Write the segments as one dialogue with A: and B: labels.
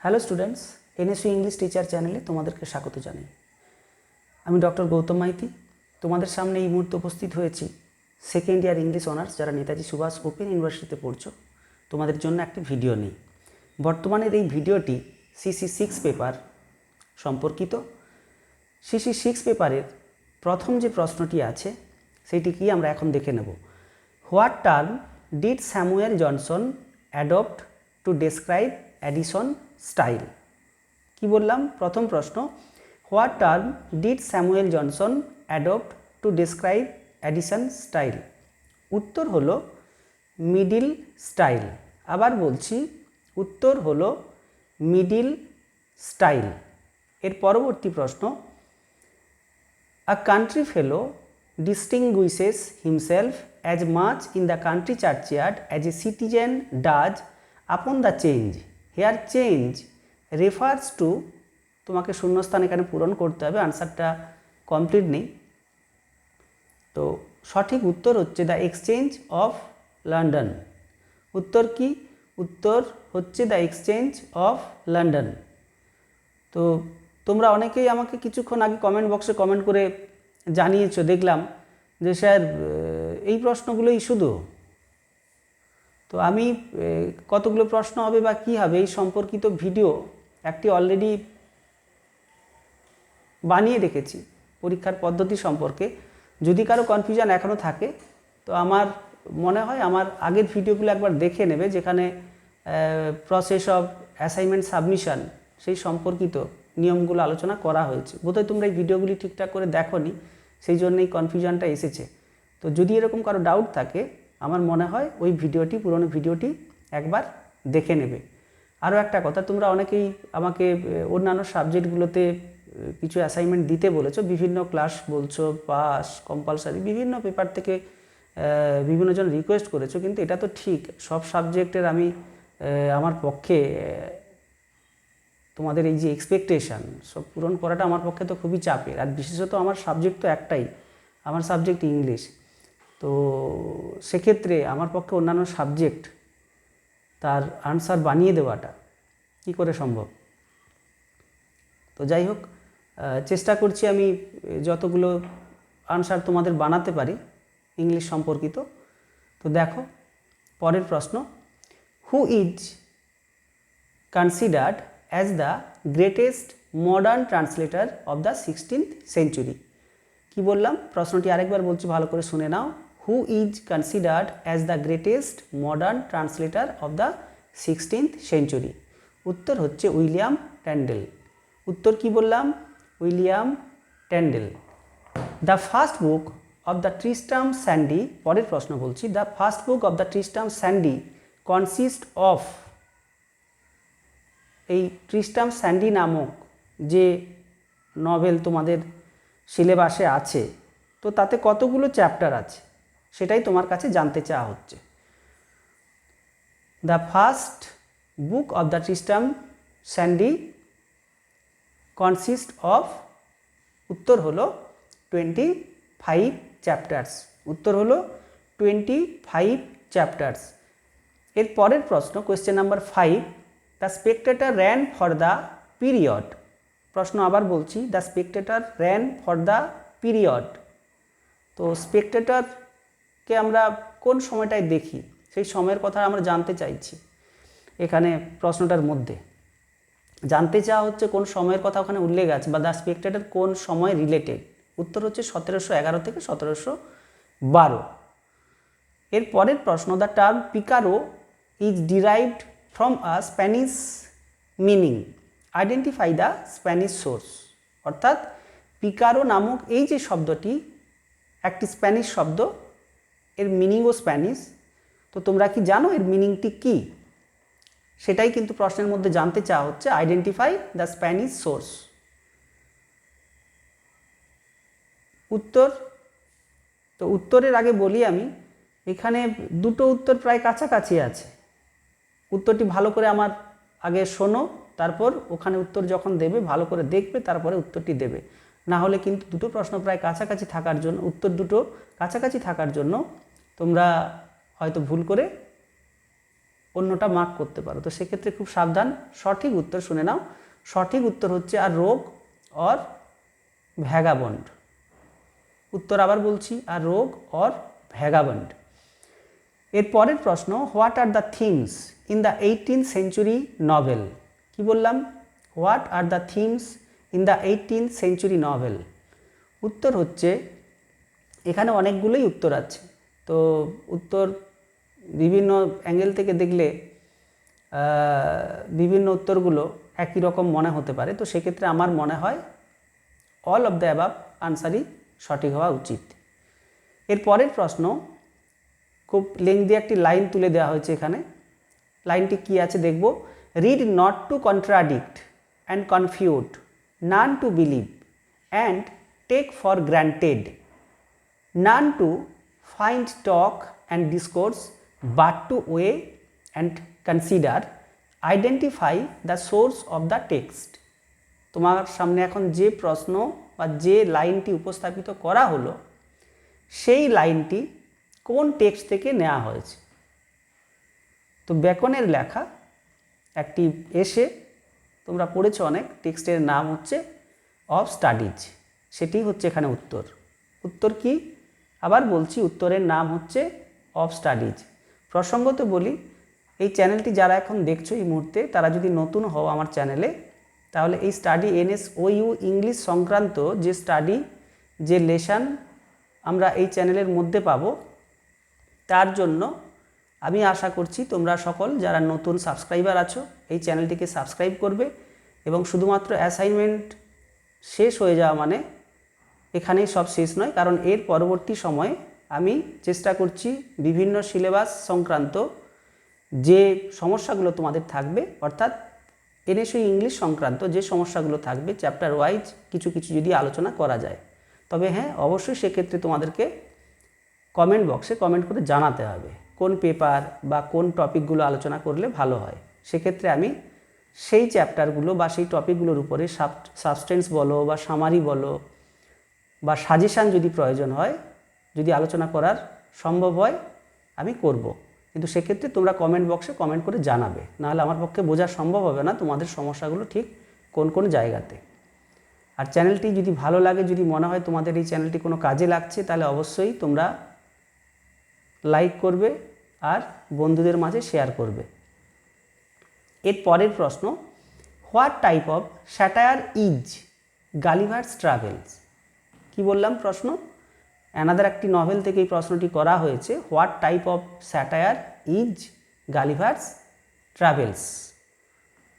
A: Hello students, NSU English teacher চ্যানেলে তোমাদেরকে স্বাগত জানাই। আমি ডক্টর গৌতম মাইতি তোমাদের সামনে এই মুহূর্তে উপস্থিত হয়েছি সেকেন্ড ইয়ার ইংলিশ অনার্স যারা নেতাজি সুভাষ ওপেন ইউনিভার্সিটিতে পড়ছো তোমাদের জন্য একটি ভিডিও নিই। বর্তমানের এই ভিডিওটি CC6 পেপার সম্পর্কিত। CC6 পেপারের প্রথম যে প্রশ্নটি আছে সেইটি কি আমরা এখন দেখে নেব। What term did Samuel Johnson adopt to describe Edison style? কি বললাম? প্রথম প্রশ্ন, what term did Samuel Johnson adopt to describe Edison style? উত্তর হলো মিডিল স্টাইল। আবার বলছি, উত্তর হলো মিডিল স্টাইল। এর পরবর্তী প্রশ্ন, আ country fellow distinguishes himself as much in the country churchyard as a citizen does upon the change. Here change refers to, তোমাকে শূন্যস্থান এখানে পূরণ করতে হবে, আনসারটা কমপ্লিট নেই। তো সঠিক উত্তর হচ্ছে দ্য এক্সচেঞ্জ অফ লন্ডন। উত্তর কি? উত্তর হচ্ছে দ্য এক্সচেঞ্জ অফ লন্ডন। তো তোমরা অনেকেই আমাকে কিছুক্ষণ আগে কমেন্ট বক্সে কমেন্ট করে জানিয়েছো, দেখলাম যে স্যার এই প্রশ্নগুলোই শুধু। তো আমি কতগুলো প্রশ্ন হবে বা কী হবে এই সম্পর্কিত ভিডিও একটি অলরেডি বানিয়ে রেখেছি পরীক্ষার পদ্ধতি সম্পর্কে। যদি কারো কনফিউশন এখনও থাকে তো আমার মনে হয় আমার আগের ভিডিওগুলো একবার দেখে নেবে, যেখানে প্রসেস অফ অ্যাসাইনমেন্ট সাবমিশন সেই সম্পর্কিত নিয়মগুলো আলোচনা করা হয়েছে। বোধহয় তোমরা এই ভিডিওগুলি ঠিকঠাক করে দেখোনি, সেই জন্যই কনফিউশনটা এসেছে। তো যদি এরকম কারো ডাউট থাকে আমার মনে হয় ওই ভিডিওটি, পুরনো ভিডিওটি একবার দেখে নেবে। আরও একটা কথা, তোমরা অনেকেই আমাকে অন্যান্য সাবজেক্টগুলোতে কিছু অ্যাসাইনমেন্ট দিতে বলেছো, বিভিন্ন ক্লাস বলছো, পাস, কম্পালসারি, বিভিন্ন পেপার থেকে বিভিন্নজন রিকোয়েস্ট করেছো। কিন্তু এটা তো ঠিক, সব সাবজেক্টের আমি আমার পক্ষে তোমাদের এই যে এক্সপেকটেশান সব পূরণ করাটা আমার পক্ষে তো খুবই চাপের। আর বিশেষত আমার সাবজেক্ট তো একটাই, আমার সাবজেক্ট ইংলিশ। তো সেক্ষেত্রে আমার পক্ষে অন্যান্য সাবজেক্ট তার আনসার বানিয়ে দেওয়াটা কী করে সম্ভব? তো যাই হোক, চেষ্টা করছি আমি যতগুলো আনসার তোমাদের বানাতে পারি ইংলিশ সম্পর্কিত। তো দেখো পরের প্রশ্ন, হু is considered as the greatest modern translator of the 16th century? কি বললাম? প্রশ্নটি আরেকবার বলছি, ভালো করে শুনে নাও। Who is considered as the greatest modern translator of the 16th century? উত্তর হচ্ছে উইলিয়াম ট্যান্ডেল। উত্তর কি বললাম? William Tyndale. The first book of the Tristram Shandy, পরের প্রশ্ন বলছি, the first book of the Tristram Shandy consist of, এই Tristram Sandy নামক যে নভেল তোমাদের সিলেবাসে আছে, তো তাতে কতগুলো চ্যাপ্টার আছে সেটাই তোমার কাছে জানতে চাওয়া হচ্ছে। The first book of the Tristram Shandy consist of, উত্তর হলো 25 চ্যাপ্টার্স। উত্তর হলো 25 চ্যাপ্টার্স। এর পরের প্রশ্ন, question number 5, the Spectator ran for the period. প্রশ্ন আবার বলছি, the Spectator ran for the period. তো স্পেকটেটরকে আমরা কোন সময়টায় দেখি সেই সময়ের কথা আমরা জানতে চাইছি। এখানে প্রশ্নটার মধ্যে জানতে চাওয়া হচ্ছে কোন সময়ের কথা ওখানে উল্লেখ আছে, বা দ্য স্পেকটেটর কোন সময় রিলেটেড। উত্তর হচ্ছে 1711 থেকে 1712। এর পরের প্রশ্ন, the term picaro is derived from a Spanish meaning, identify the Spanish source। অর্থাৎ পিকারো নামক এই যে শব্দটি একটি স্প্যানিশ শব্দ, এর মিনিংও স্প্যানিশ। তো তোমরা কি জানো এর মিনিংটি কি? সেটাই কিন্তু প্রশ্নের মধ্যে জানতে চাওয়া হচ্ছে, আইডেন্টিফাই দ্য স্প্যানিশ সোর্স। উত্তর, তো উত্তরের আগে বলি আমি, এখানে দুটো উত্তর প্রায় কাছাকাছি আছে। উত্তরটি ভালো করে আমার আগে শোনো, তারপর ওখানে উত্তর যখন দেবে ভালো করে দেখবে, তারপরে উত্তরটি দেবে। না হলে কিন্তু দুটো প্রশ্ন প্রায় কাছাকাছি থাকার জন্য, উত্তর দুটো কাছাকাছি থাকার জন্য তোমরা হয়তো ভুল করে অন্যটা মার্ক করতে পারো। তো সেক্ষেত্রে খুব সাবধান। সঠিক উত্তর শুনে নাও। সঠিক উত্তর হচ্ছে আর রোগ অর ভ্যাগাবন্ড। উত্তর আবার বলছি, আর রোগ অর ভ্যাগাবন্ড। এর পরের প্রশ্ন, what are the themes in the 18th century novel. কি বললাম? What are the themes in the 18th century novel. উত্তর হচ্ছে, এখানে অনেকগুলোই উত্তর আছে। তো উত্তর বিভিন্ন অ্যাঙ্গেল থেকে দেখলে বিভিন্ন উত্তরগুলো একই রকম মনে হতে পারে। তো সেক্ষেত্রে আমার মনে হয় অল অফ দ্য অ্যাবাভ আনসারই সঠিক হওয়া উচিত। এর পরের প্রশ্ন, খুব লেংদি একটি লাইন তুলে দেওয়া হয়েছে এখানে। লাইনটি কি আছে দেখব। Read not to contradict and confute, nor to believe and take for granted, nor to find talk and discourse, but to weigh and consider, identify the source of the text. তোমার সামনে এখন যে প্রশ্ন বা যে লাইনটি উপস্থাপিত করা হলো, সেই লাইনটি কোন টেক্সট থেকে নেওয়া হয়েছে? তো বেকনের লেখা একটি এসে, তোমরা পড়েছো অনেক, টেক্সটের নাম হচ্ছে অফ স্টাডিজ। সেটি হচ্ছে এখানে উত্তর। উত্তর কি? আবার বলছি, উত্তরের নাম হচ্ছে অফ স্টাডিজ। প্রসঙ্গত বলি, এই চ্যানেলটি যারা এখন দেখছো এই মুহূর্তে, তারা যদি নতুন হও আমার চ্যানেলে, তাহলে এই স্টাডি NSOU ইংলিশ সংক্রান্ত যে স্টাডি, যে লেসন আমরা এই চ্যানেলের মধ্যে পাবো, তার জন্য আমি আশা করছি তোমরা সকল যারা নতুন সাবস্ক্রাইবার আছো এই চ্যানেলটিকে সাবস্ক্রাইব করবে। এবং শুধুমাত্র অ্যাসাইনমেন্ট শেষ হয়ে যাওয়া মানে এখানেই সব শেষ নয়, কারণ এর পরবর্তী সময়ে আমি চেষ্টা করছি বিভিন্ন সিলেবাস সংক্রান্ত যে সমস্যাগুলো তোমাদের থাকবে, অর্থাৎ NSOU ইংলিশ সংক্রান্ত যে সমস্যাগুলো থাকবে চ্যাপ্টার ওয়াইজ কিছু কিছু যদি আলোচনা করা যায়। তবে হ্যাঁ, অবশ্যই সেক্ষেত্রে তোমাদেরকে কমেন্ট বক্সে কমেন্ট করে জানাতে হবে কোন পেপার বা কোন টপিকগুলো আলোচনা করলে ভালো হয়। সেক্ষেত্রে আমি সেই চ্যাপ্টারগুলো বা সেই টপিকগুলোর উপরে সাবস্টেন্স বলো বা সামারি বলো বা সাজেশান যদি প্রয়োজন হয়, যদি আলোচনা করার সম্ভব হয়, আমি করব। কিন্তু সেক্ষেত্রে তোমরা কমেন্ট বক্সে কমেন্ট করে জানাবে, নাহলে আমার পক্ষে বোঝা সম্ভব হবে না তোমাদের সমস্যাগুলো ঠিক কোন কোন জায়গাতে। আর চ্যানেলটি যদি ভালো লাগে, যদি মনে হয় তোমাদের এই চ্যানেলটি কোনো কাজে লাগছে, তাহলে অবশ্যই তোমরা লাইক করবে আর বন্ধুদের মাঝে শেয়ার করবে। এর পরের প্রশ্ন, what type of satire is Gulliver's travels. কি বললাম প্রশ্ন? অ্যানাদার একটি নভেল থেকে এই প্রশ্নটি করা হয়েছে। What type of satire is Gulliver's travels.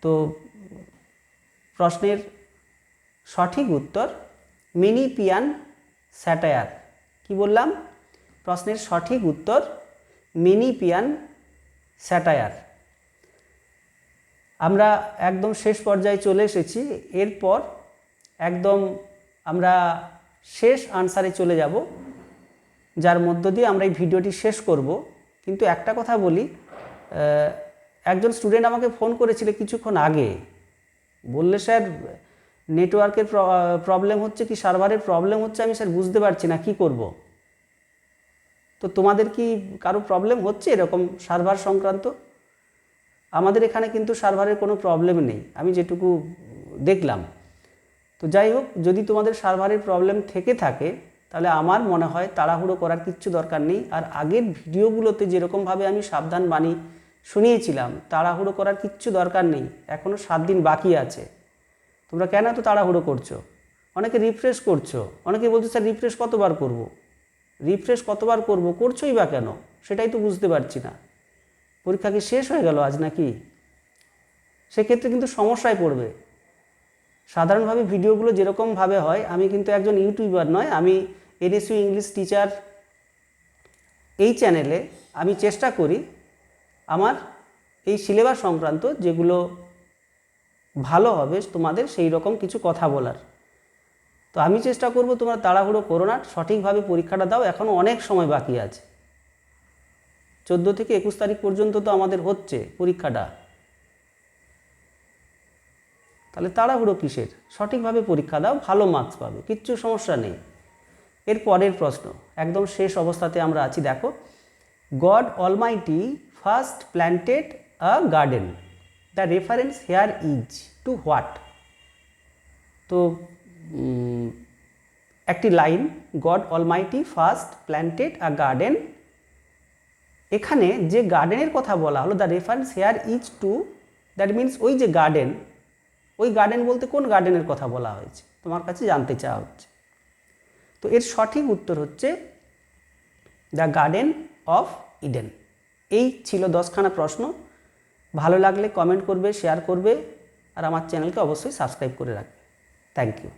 A: তো প্রশ্নের সঠিক উত্তর মেনিপিয়ান স্যাটায়ার। কি বললাম? প্রশ্নের সঠিক উত্তর মেনিপিয়ান স্যাটায়ার। আমরা একদম শেষ পর্যায়ে চলে এসেছি। এরপর একদম আমরা শেষ আনসারে চলে যাব, যার মধ্য দিয়ে আমরা এই ভিডিওটি শেষ করব। কিন্তু একটা কথা বলি, একজন স্টুডেন্ট আমাকে ফোন করেছিল কিছুক্ষণ আগে, বললে স্যার নেটওয়ার্কের প্রবলেম হচ্ছে কি সার্ভারের প্রবলেম হচ্ছে, আমি স্যার বুঝতে পারছি না কি করব। তো তোমাদের কি কারো প্রবলেম হচ্ছে এরকম সার্ভার সংক্রান্ত? আমাদের এখানে কিন্তু সার্ভারের কোনো প্রবলেম নেই, আমি যেটুকু দেখলাম। তো যাই হোক, যদি তোমাদের সার্ভারের প্রবলেম থেকে থাকে তাহলে আমার মনে হয় তাড়াহুড়ো করার কিচ্ছু দরকার নেই। আর আগের ভিডিওগুলোতে যেরকমভাবে আমি সাবধান বাণী শুনিয়েছিলাম, তাড়াহুড়ো করার কিচ্ছু দরকার নেই। এখনও 7 দিন বাকি আছে। তোমরা কেন এত তাড়াহুড়ো করছো? অনেকে রিফ্রেশ করছো, অনেকে বলছো স্যার রিফ্রেশ কতবার করব। রিফ্রেশ কতবার করব, করছোই বা কেন? সেটাই তো বুঝতে পারছি না। পরীক্ষা কি শেষ হয়ে গেল আজ নাকি? সেক্ষেত্রে কিন্তু সমস্যায় পড়বে। সাধারণভাবে ভিডিওগুলো যেরকমভাবে হয়, আমি কিন্তু একজন ইউটিউবার নয়, আমি NSOU ইংলিশ টিচার এই চ্যানেলে আমি চেষ্টা করি আমার এই সিলেবাস সংক্রান্ত যেগুলো ভালো হবে তোমাদের সেই রকম কিছু কথা বলার। তো আমি চেষ্টা করব তোমরা তাড়াহুড়ো করো না, সঠিকভাবে পরীক্ষাটা দাও। এখনও অনেক সময় বাকি আছে, 14 থেকে 21 তারিখ পর্যন্ত তো আমাদের হচ্ছে পরীক্ষাটা। তাহলে তাড়াহুড়ো কিসের? সঠিকভাবে পরীক্ষা দাও, ভালো মার্কস পাবে, কিচ্ছু সমস্যা নেই। এর পরের প্রশ্ন, একদম শেষ অবস্থাতে আমরা আছি। দেখো, God almighty first planted a garden. The reference here is to what? তো একটি লাইন, God almighty first planted a garden, এখানে যে গার্ডেনের কথা বলা হলো, the reference here is to, that means ওই যে গার্ডেন, ওই গার্ডেন বলতে কোন গার্ডেনের কথা বলা হয়েছে তোমার কাছে জানতে চাওয়া হচ্ছে। তো এর সঠিক উত্তর হচ্ছে দ্য গার্ডেন অফ ইডেন। এই ছিল 10খানা প্রশ্ন। ভালো লাগলে কমেন্ট করবে, শেয়ার করবে, আর আমার চ্যানেলকে অবশ্যই সাবস্ক্রাইব করে রাখবে। Thank you.